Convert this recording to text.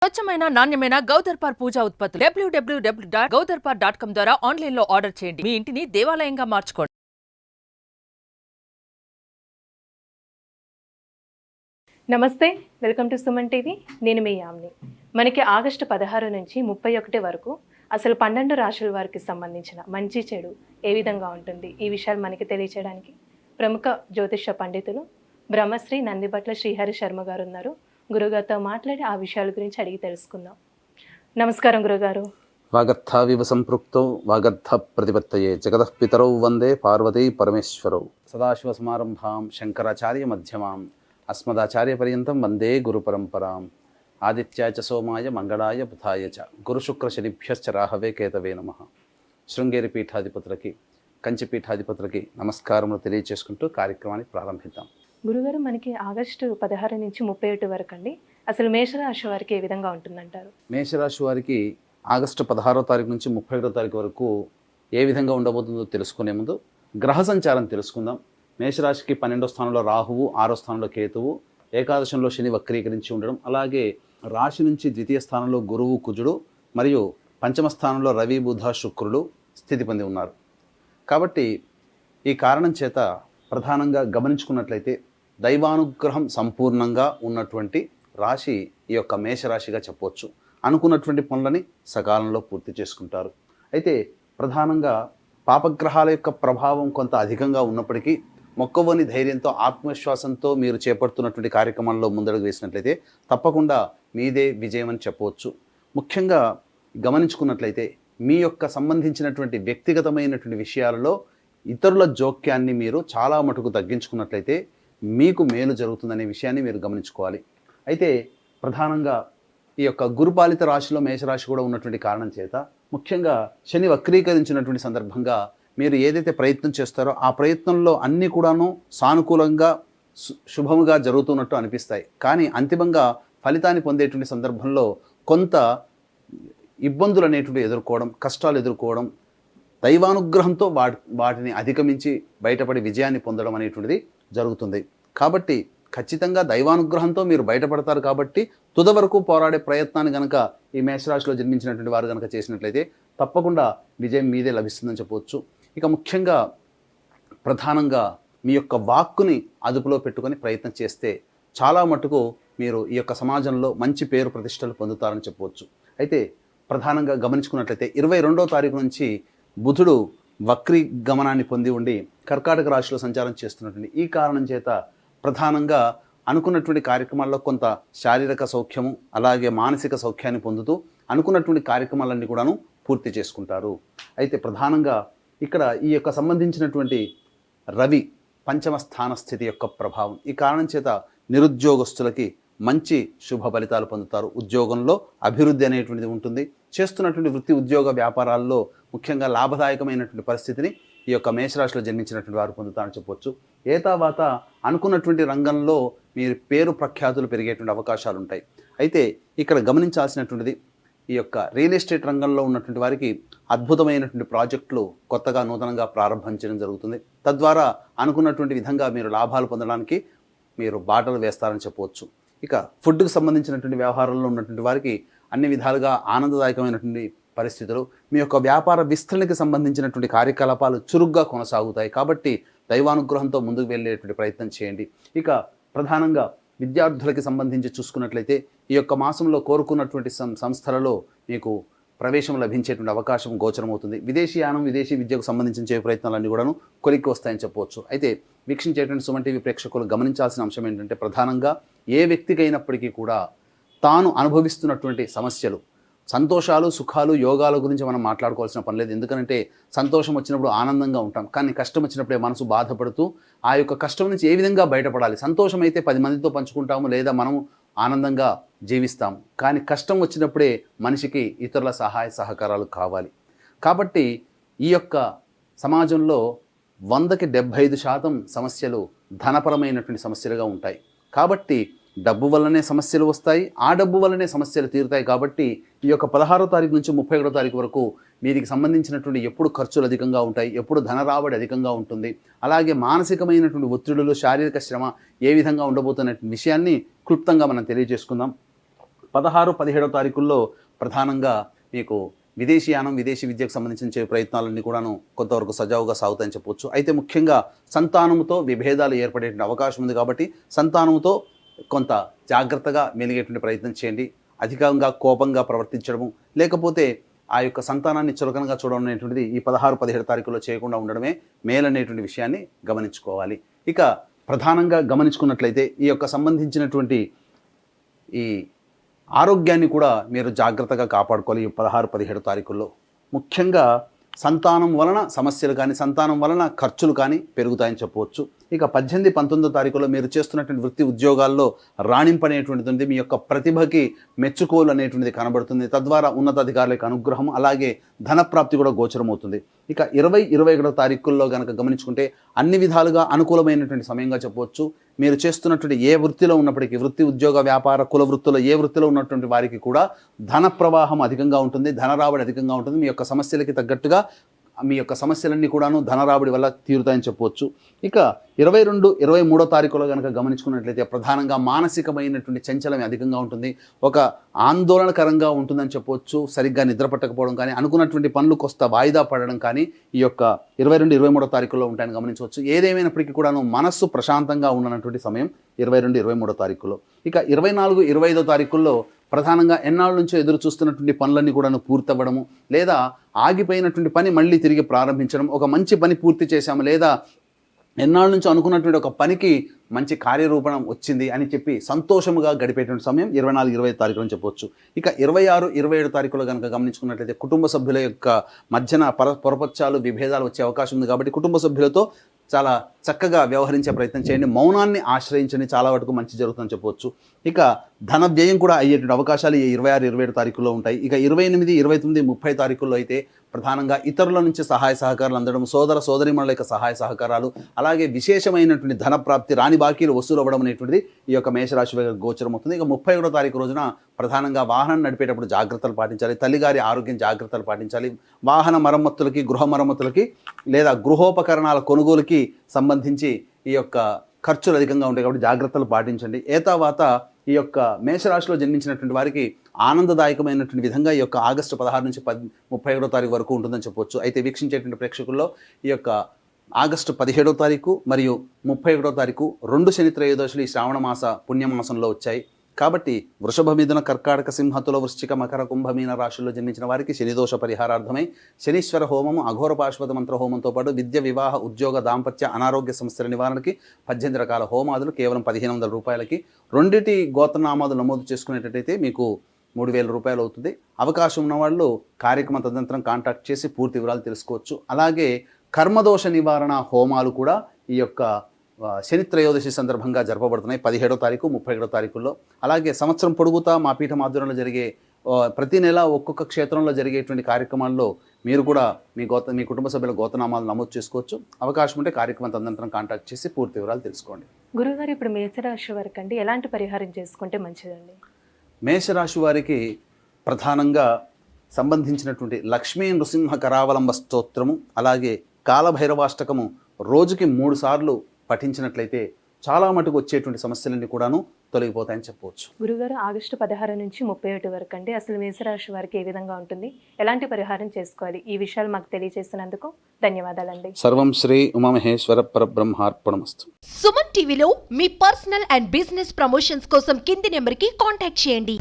స్వచ్ఛమైన నాణ్యమైన గౌదర్పార్ పూజా ఉత్పత్తులు www.gaudarpar.com ద్వారా ఆన్లైన్ లో ఆర్డర్ చేయండి. మీ ఇంటిని దేవాలయంగా మార్చుకోండి. నమస్తే, వెల్కమ్ టు సుమన్ టీవీ. నేను మీ యామ్ని. మనకి ఆగస్టు 16 నుంచి 31 వరకు అసలు 12 రాశుల వారికి సంబంధించిన మంచి చెడు ఏ విధంగా ఉంటుంది, ఈ విషయాలు మనకి తెలియచేయడానికి ప్రముఖ జ్యోతిష పండితులు బ్రహ్మశ్రీ నందిబట్ల శ్రీహరి శర్మ గారు ఉన్నారు. గురుగారితో మాట్లాడి ఆ విషయాల గురించి అడిగి తెలుసుకుందాం. నమస్కారం గురుగారు. వాగర్థావివ సంపృక్తౌ వాగర్థ ప్రతిపత్తయే జగతః పితరౌ వందే పార్వతీ పరమేశ్వరౌ. సదాశివ సమారంభాం శంకరాచార్య మధ్యమాం అస్మదాచార్య పర్యంతం వందే గురు పరంపరాం. ఆదిత్యాయ చ సోమాయ మంగళాయ బుధాయ చ గురుశుక్ర శనిభ్యశ్చ రాహవే కేతవే నమః. శృంగేరి పీఠాధిపతులకి, కంచి పీఠాధిపతులకి నమస్కారములు తెలియచేసుకుంటూ కార్యక్రమాన్ని ప్రారంభిద్దాం. గురుగారు, మనకి ఆగస్టు 16 నుంచి 31 వరకు అండి అసలు మేషరాశి వారికి ఏ విధంగా ఉంటుందంటారు? మేషరాశి వారికి ఆగస్టు 16వ తారీఖు నుంచి 31వ తారీఖు వరకు ఏ విధంగా ఉండబోతుందో తెలుసుకునే ముందు గ్రహ సంచారం తెలుసుకుందాం. మేషరాశికి 12వ స్థానంలో రాహువు, 6వ స్థానంలో కేతువు, ఏకాదశంలో శని వక్రీకరించి ఉండడం, అలాగే రాశి నుంచి ద్వితీయ స్థానంలో గురువు కుజుడు మరియు పంచమ స్థానంలో రవి బుధ శుక్రుడు స్థితి పొంది ఉన్నారు. కాబట్టి ఈ కారణం చేత ప్రధానంగా గమనించుకున్నట్లయితే దైవానుగ్రహం సంపూర్ణంగా ఉన్నటువంటి రాశి ఈ యొక్క మేషరాశిగా చెప్పవచ్చు. అనుకున్నటువంటి పనులని సకాలంలో పూర్తి చేసుకుంటారు. అయితే ప్రధానంగా పాపగ్రహాల యొక్క ప్రభావం కొంత అధికంగా ఉన్నప్పటికీ మొక్కవోని ధైర్యంతో, ఆత్మవిశ్వాసంతో మీరు చేపడుతున్నటువంటి కార్యక్రమాల్లో ముందడుగు వేసినట్లయితే తప్పకుండా మీదే విజయం అని చెప్పవచ్చు. ముఖ్యంగా గమనించుకున్నట్లయితే మీ యొక్క సంబంధించినటువంటి వ్యక్తిగతమైనటువంటి విషయాలలో ఇతరుల జోక్యాన్ని మీరు చాలా మటుకు తగ్గించుకున్నట్లయితే మీకు మేలు జరుగుతుందనే విషయాన్ని మీరు గమనించుకోవాలి. అయితే ప్రధానంగా ఈ యొక్క గురుపాలిత రాశిలో మేషరాశి కూడా ఉన్నటువంటి కారణం చేత ముఖ్యంగా శని వక్రీకరించినటువంటి సందర్భంగా మీరు ఏదైతే ప్రయత్నం చేస్తారో ఆ ప్రయత్నంలో అన్నీ కూడాను సానుకూలంగా శుభముగా జరుగుతున్నట్టు అనిపిస్తాయి. కానీ అంతిమంగా ఫలితాన్ని పొందేటువంటి సందర్భంలో కొంత ఇబ్బందులు అనేటువంటి ఎదుర్కోవడం, కష్టాలు ఎదుర్కోవడం, దైవానుగ్రహంతో వాటిని అధిగమించి బయటపడి విజయాన్ని పొందడం అనేటువంటిది జరుగుతుంది. కాబట్టి ఖచ్చితంగా దైవానుగ్రహంతో మీరు బయటపడతారు. కాబట్టి తుద వరకు పోరాడే ప్రయత్నాన్ని కనుక ఈ మేషరాశిలో జన్మించినటువంటి వారు కనుక చేసినట్లయితే తప్పకుండా విజయం మీదే లభిస్తుందని చెప్పవచ్చు. ఇక ముఖ్యంగా ప్రధానంగా మీ యొక్క వాక్కుని అదుపులో పెట్టుకొని ప్రయత్నం చేస్తే చాలా మటుకు మీరు ఈ యొక్క సమాజంలో మంచి పేరు ప్రతిష్టలు పొందుతారని చెప్పవచ్చు. అయితే ప్రధానంగా గమనించుకున్నట్లయితే 22వ తారీఖు నుంచి బుధుడు వక్రీ గమనాన్ని పొంది ఉండి కర్కాటక రాశిలో సంచారం చేస్తున్నటువంటి ఈ కారణం చేత ప్రధానంగా అనుకున్నటువంటి కార్యక్రమాల్లో కొంత శారీరక సౌఖ్యము, అలాగే మానసిక సౌఖ్యాన్ని పొందుతూ అనుకున్నటువంటి కార్యక్రమాలన్నీ కూడాను పూర్తి చేసుకుంటారు. అయితే ప్రధానంగా ఇక్కడ ఈ యొక్క సంబంధించినటువంటి రవి పంచమ స్థాన స్థితి యొక్క ప్రభావం ఈ కారణం చేత నిరుద్యోగస్తులకి మంచి శుభ ఫలితాలు పొందుతారు. ఉద్యోగంలో అభివృద్ధి అనేటువంటిది ఉంటుంది. చేస్తున్నటువంటి వృత్తి ఉద్యోగ వ్యాపారాల్లో ముఖ్యంగా లాభదాయకమైనటువంటి పరిస్థితిని ఈ యొక్క మేషరాశిలో జన్మించినటువంటి వారు పొందుతారని చెప్పవచ్చు. ఏతావాత అనుకున్నటువంటి రంగంలో మీరు పేరు ప్రఖ్యాతులు పెరిగేటువంటి అవకాశాలు ఉంటాయి. అయితే ఇక్కడ గమనించాల్సినటువంటిది ఈ యొక్క రియల్ ఎస్టేట్ రంగంలో ఉన్నటువంటి వారికి అద్భుతమైనటువంటి ప్రాజెక్టులు కొత్తగా నూతనంగా ప్రారంభించడం జరుగుతుంది. తద్వారా అనుకున్నటువంటి విధంగా మీరు లాభాలు పొందడానికి మీరు బాటలు వేస్తారని చెప్పవచ్చు. ఇక ఫుడ్కి సంబంధించినటువంటి వ్యవహారంలో ఉన్నటువంటి వారికి అన్ని విధాలుగా ఆనందదాయకమైనటువంటి పరిస్థితులు, మీ యొక్క వ్యాపార విస్తరణకి సంబంధించినటువంటి కార్యకలాపాలు చురుగ్గా కొనసాగుతాయి. కాబట్టి దైవానుగ్రహంతో ముందుకు వెళ్ళేటువంటి ప్రయత్నం చేయండి. ఇక ప్రధానంగా విద్యార్థులకి సంబంధించి చూసుకున్నట్లయితే ఈ యొక్క మాసంలో కోరుకున్నటువంటి సంస్థలలో మీకు ప్రవేశం లభించేటువంటి అవకాశం గోచరమవుతుంది. విదేశీయానం, విదేశీ విద్యకు సంబంధించిన ప్రయత్నాలన్నీ కూడాను కొలిక్కి వస్తాయని చెప్పవచ్చు. అయితే వీక్షించేటువంటి సుమన్ టీవీ ప్రేక్షకులు గమనించాల్సిన అంశం ఏంటంటే ప్రధానంగా ఏ వ్యక్తికి అయినప్పటికీ కూడా తాను అనుభవిస్తున్నటువంటి సమస్యలు, సంతోషాలు, సుఖాలు, యోగాల గురించి మనం మాట్లాడుకోవాల్సిన పని లేదు. ఎందుకంటే సంతోషం వచ్చినప్పుడు ఆనందంగా ఉంటాం, కానీ కష్టం వచ్చినప్పుడే మనసు బాధపడుతూ ఆ యొక్క కష్టం నుంచి ఏ విధంగా బయటపడాలి. సంతోషం అయితే 10 మందితో పంచుకుంటాము, లేదా మనము ఆనందంగా జీవిస్తాము. కానీ కష్టం వచ్చినప్పుడే మనిషికి ఇతరుల సహాయ సహకారాలు కావాలి. కాబట్టి ఈ యొక్క సమాజంలో 100కి 75% సమస్యలు ధనపరమైనటువంటి సమస్యలుగా ఉంటాయి. కాబట్టి డబ్బు వల్లనే సమస్యలు వస్తాయి, ఆ డబ్బు వల్లనే సమస్యలు తీరుతాయి. కాబట్టి ఈ యొక్క 16వ తారీఖు నుంచి 31వ తారీఖు వరకు వీరికి సంబంధించినటువంటి ఎప్పుడు ఖర్చులు అధికంగా ఉంటాయి, ఎప్పుడు ధన రాబడి అధికంగా ఉంటుంది, అలాగే మానసికమైనటువంటి ఒత్తిడులు, శారీరక శ్రమ ఏ విధంగా ఉండబోతున్న విషయాన్ని క్లుప్తంగా మనం తెలియజేసుకుందాం. 16, 17 తారీఖుల్లో ప్రధానంగా మీకు విదేశీయానం, విదేశీ విద్యకు సంబంధించిన ప్రయత్నాలన్నీ కూడాను కొంతవరకు సజావుగా సాగుతాయని చెప్పవచ్చు. అయితే ముఖ్యంగా సంతానముతో విభేదాలు ఏర్పడేటువంటి అవకాశం ఉంది కాబట్టి సంతానముతో కొంత జాగ్రత్తగా మెలిగేటువంటి ప్రయత్నం చేయండి. అధికంగా కోపంగా ప్రవర్తించడము, లేకపోతే ఆ యొక్క సంతానాన్ని చులకనగా చూడడం అనేటువంటిది ఈ 16, 17 తారీఖుల్లో చేయకుండా ఉండడమే మేలనేటువంటి విషయాన్ని గమనించుకోవాలి. ఇక ప్రధానంగా గమనించుకున్నట్లయితే ఈ యొక్క సంబంధించినటువంటి ఈ ఆరోగ్యాన్ని కూడా మీరు జాగ్రత్తగా కాపాడుకోవాలి. ఈ 16, 17 తారీఖుల్లో ముఖ్యంగా సంతానం వలన సమస్యలు కానీ సంతానం వలన ఖర్చులు కానీ పెరుగుతాయని చెప్పవచ్చు. ఇక 18, 19 తారీఖులో మీరు చేస్తున్నటువంటి వృత్తి ఉద్యోగాల్లో రాణింపు అనేటువంటిది ఉంది. మీ యొక్క ప్రతిభకి మెచ్చుకోలు అనేటువంటిది కనబడుతుంది. తద్వారా ఉన్నతాధికారులకు అనుగ్రహం, అలాగే ధనప్రాప్తి కూడా గోచరమవుతుంది. ఇక 20, 21 తారీఖుల్లో కనుక గమనించుకుంటే అన్ని విధాలుగా అనుకూలమైనటువంటి సమయంగా చెప్పవచ్చు. మీరు చేస్తున్నటువంటి ఏ వృత్తిలో ఉన్నప్పటికీ, వృత్తి, ఉద్యోగ, వ్యాపార, కుల వృత్తుల్లో ఏ వృత్తిలో ఉన్నటువంటి వారికి కూడా ధన ప్రవాహం అధికంగా ఉంటుంది, ధన రాబడి అధికంగా ఉంటుంది. మీ యొక్క సమస్యలకి తగ్గట్టుగా మీ యొక్క సమస్యలన్నీ కూడాను ధనరాబడి వల్ల తీరుతాయని చెప్పవచ్చు. ఇక 22, 23 తారీఖులో కనుక గమనించుకున్నట్లయితే ప్రధానంగా మానసికమైనటువంటి చంచలం అధికంగా ఉంటుంది. ఒక ఆందోళనకరంగా ఉంటుందని చెప్పవచ్చు. సరిగ్గా నిద్ర పట్టకపోవడం కానీ, అనుకున్నటువంటి పనులు కొంత వాయిదా పడడం కానీ ఈ యొక్క 22, 23 తారీఖుల్లో ఉంటాయని గమనించవచ్చు. ఏదేమైనప్పటికీ కూడాను మనస్సు ప్రశాంతంగా ఉండనటువంటి సమయం 22, 23 తారీఖులో. ఇక 24, 25 తారీఖుల్లో ప్రధానంగా ఎన్నాళ్ళ నుంచో ఎదురు చూస్తున్నటువంటి పనులన్నీ కూడా పూర్తవ్వడము, లేదా ఆగిపోయినటువంటి పని మళ్ళీ తిరిగి ప్రారంభించడం, ఒక మంచి పని పూర్తి చేశాము, లేదా ఎన్నాళ్ళ నుంచో అనుకున్నటువంటి ఒక పనికి మంచి కార్యరూపణం వచ్చింది అని చెప్పి సంతోషముగా గడిపేటువంటి సమయం 24, 25 తారీఖులు అని చెప్పవచ్చు. ఇక 26, 27 తారీఖులో కనుక గమనించుకున్నట్లయితే కుటుంబ సభ్యుల యొక్క మధ్యన పొరపచ్చాలు, విభేదాలు వచ్చే అవకాశం ఉంది కాబట్టి కుటుంబ సభ్యులతో చాలా చక్కగా వ్యవహరించే ప్రయత్నం చేయండి. మౌనాన్ని ఆశ్రయించండి, చాలా వరకు మంచి జరుగుతుందని చెప్పవచ్చు. ఇక ధన వ్యయం కూడా అయ్యేటువంటి అవకాశాలు ఈ 26, 27 తారీఖుల్లో ఉంటాయి. ఇక 28, 29, 30 తారీఖుల్లో అయితే ప్రధానంగా ఇతరుల నుంచి సహాయ సహకారాలు అందడం, సోదర సోదరీమణుల యొక్క సహాయ సహకారాలు, అలాగే విశేషమైనటువంటి ధన ప్రాప్తి, రాని బాకీలు వసూలు అవ్వడం అనేటువంటిది ఈ యొక్క మేషరాశి వారికి గోచరం అవుతుంది. ఇక 31 తారీఖు రోజున ప్రధానంగా వాహనం నడిపేటప్పుడు జాగ్రత్తలు పాటించాలి, తల్లిగారి ఆరోగ్యం జాగ్రత్తలు పాటించాలి. వాహన మరమ్మతులకి, గృహ మరమ్మతులకి లేదా గృహోపకరణాల కొనుగోలుకి సంబంధించి ఈ యొక్క ఖర్చులు అధికంగా ఉంటాయి కాబట్టి జాగ్రత్తలు పాటించండి. ఏతావాత ఈ యొక్క మేషరాశిలో జన్మించినటువంటి వారికి ఆనందదాయకమైనటువంటి విధంగా ఈ యొక్క ఆగస్టు 16 నుంచి 31 తారీఖు వరకు ఉంటుందని చెప్పవచ్చు. అయితే వీక్షించేటువంటి ప్రేక్షకుల్లో ఈ యొక్క ఆగస్టు 17 తారీఖు మరియు 31 తారీఖు 2 శని త్రయోదశులు ఈ శ్రావణ మాస పుణ్యమాసంలో వచ్చాయి. కాబట్టి వృషభ, మిథున, కర్కాటక, సింహ, తుల, వృశ్చిక, మకర, కుంభ, మీన రాశుల్లో జన్మించిన వారికి శనిదోష పరిహారార్థమై శనీశ్వర హోమము, అఘోర పాశుపత మంత్ర హోమంతో పాటు విద్య, వివాహ, ఉద్యోగ, దాంపత్య, అనారోగ్య సమస్యల నివారణకి 18 రకాల హోమాదులు కేవలం 1500 రూపాయలకి. రెండిటి గోత్రనామాదులు నమోదు చేసుకునేటట్టయితే మీకు 3000 రూపాయలు అవుతుంది. అవకాశం ఉన్నవాళ్ళు కార్యక్రమ తదనంతరం కాంటాక్ట్ చేసి పూర్తి వివరాలు తెలుసుకోవచ్చు. అలాగే కర్మదోష నివారణ హోమాలు కూడా ఈ యొక్క శని త్రయోదశి సందర్భంగా జరపబడుతున్నాయి 17 తారీఖు, 31 తారీఖుల్లో. అలాగే సంవత్సరం పొడుగుతా మా పీఠం ఆధ్వర్యంలో జరిగే ప్రతి నెల ఒక్కొక్క క్షేత్రంలో జరిగేటువంటి కార్యక్రమాల్లో మీరు కూడా మీ కుటుంబ సభ్యుల గోత్రనామాలు నమోదు చేసుకోవచ్చు. అవకాశం ఉంటే కార్యక్రమం తదనంతరం కాంటాక్ట్ చేసి పూర్తి వివరాలు తెలుసుకోండి. గురుగారు, ఇప్పుడు మేషరాశి వారికి అండి ఎలాంటి పరిహారం చేసుకుంటే మంచిదండి? మేషరాశి వారికి ప్రధానంగా సంబంధించినటువంటి లక్ష్మీ నృసింహ కరావలంబ స్తోత్రము, అలాగే కాలభైరవాష్టకము రోజుకి 3 సార్లు పఠించినట్లయితే చాలా మటుకు వచ్చేటువంటి సమస్యలన్నీ కూడాను తొలగిపోతాయని చెప్పవచ్చు. గురుగారు, ఆగస్టు 16 నుంచి 31 వరకు అండి అసలు మేషరాశి వారికి ఏ విధంగా ఉంటుంది, ఎలాంటి పరిహారం చేసుకోవాలి, ఈ విషయాలు మాకు తెలియజేసినందుకు ధన్యవాదాలండి. సర్వం శ్రీ ఉమామహేశ్వర పరబ్రహ్మార్పణమస్తు. సుమన్ టీవీలో మీ పర్సనల్ అండ్ బిజినెస్ ప్రమోషన్స్ కోసం కింది నెంబర్కి కాంటాక్ట్ చేయండి.